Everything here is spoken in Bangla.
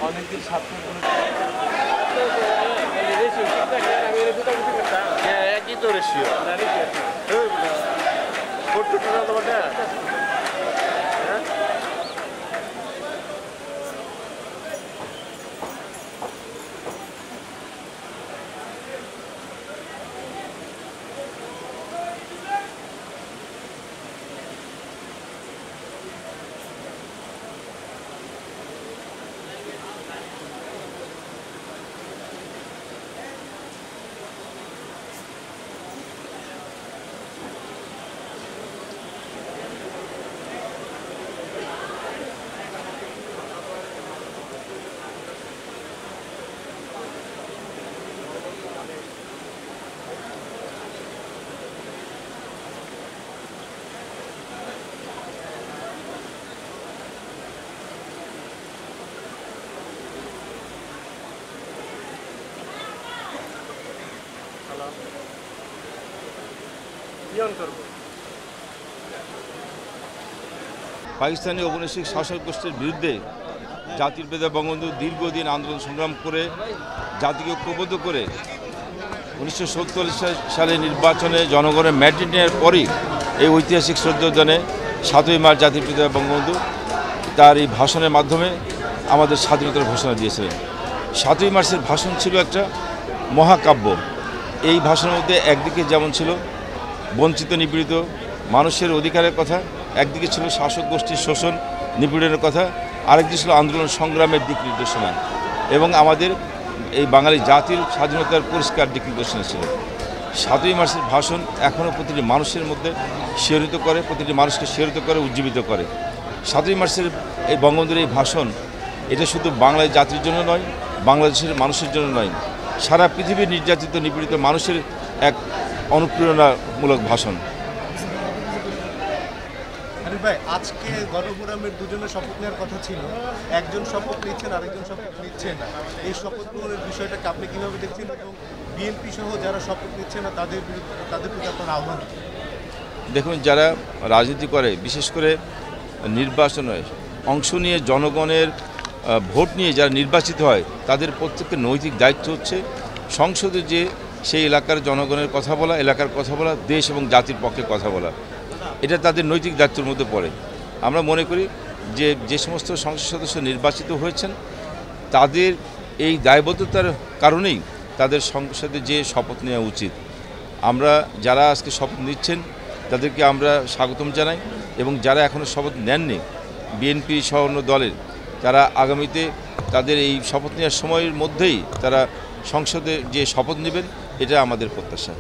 অনেকদিন ছাত্র একই তো রেশিও তোমারটা পাকিস্তানি ঔপনিবেশিক শাসক গোষ্ঠীর বিরুদ্ধে জাতির পিতা বঙ্গবন্ধু দীর্ঘদিন আন্দোলন সংগ্রাম করে জাতিকে ঐক্যবদ্ধ করে 1947 সালে নির্বাচনে জনগণের ম্যান্ডেট নেওয়ার পরই এই ঐতিহাসিক শ্রদ্ধাদানে 7ই মার্চ জাতির পিতা বঙ্গবন্ধু তার এই ভাষণের মাধ্যমে আমাদের স্বাধীনতার ঘোষণা দিয়েছিলেন। 7ই মার্চের ভাষণ ছিল একটা মহাকাব্য। এই ভাষণের মধ্যে একদিকে যেমন ছিল বঞ্চিত নিপীড়িত মানুষের অধিকারের কথা, একদিকে ছিল শাসক গোষ্ঠীর শোষণ নিপীড়নের কথা, আরেকদিকে ছিল আন্দোলন সংগ্রামের দিক নির্দেশনা এবং আমাদের এই বাঙালি জাতির স্বাধীনতার পরিষ্কার দিক নির্দেশনা ছিল। 7ই মার্চের ভাষণ এখনও প্রতিটি মানুষের মধ্যে শিহরিত করে, প্রতিটি মানুষকে শিহরিত করে, উজ্জীবিত করে। 7ই মার্চের এই বঙ্গবন্ধুর এই ভাষণ এটা শুধু বাংলার জাতির জন্য নয়, বাংলাদেশের মানুষের জন্য নয়, সারা পৃথিবীর নির্যাতিত নিপীড়িত মানুষের এক অনুপ্রেরণামূলক ভাষণ। ভাই, আজকে গণফোরামের দুজনের শপথ নেওয়ার কথা ছিল, একজন শপথ নিচ্ছেন আরেকজন শপথ নিচ্ছেন না। এই শপথ গ্রহণের বিষয়টাকে আপনি কীভাবে দেখছেন এবং বিএনপি সহ যারা শপথ নিচ্ছে না তাদের প্রতি আপনার আহ্বান? দেখুন, যারা রাজনীতি করে, বিশেষ করে নির্বাচনে অংশ নিয়ে জনগণের ভোট নিয়ে যারা নির্বাচিত হয়, তাদের প্রত্যেকের নৈতিক দায়িত্ব হচ্ছে সংসদে যে সেই এলাকার জনগণের কথা বলা, এলাকার কথা বলা, দেশ এবং জাতির পক্ষে কথা বলা, এটা তাদের নৈতিক দায়িত্বের মধ্যে পড়ে। আমরা মনে করি যে সমস্ত সংসদ সদস্য নির্বাচিত হয়েছেন তাদের এই দায়বদ্ধতার কারণেই তাদের সংসদে যে শপথ নেওয়া উচিত। আমরা যারা আজকে শপথ নিচ্ছেন তাদেরকে আমরা স্বাগতম জানাই এবং যারা এখনও শপথ নেননি বিএনপি সহ অন্য দলের, তারা আগামীতে তাদের এই শপথ নেওয়ার সময়ের মধ্যেই তারা সংসদে যে শপথ নেবেন, এটা আমাদের প্রত্যাশা।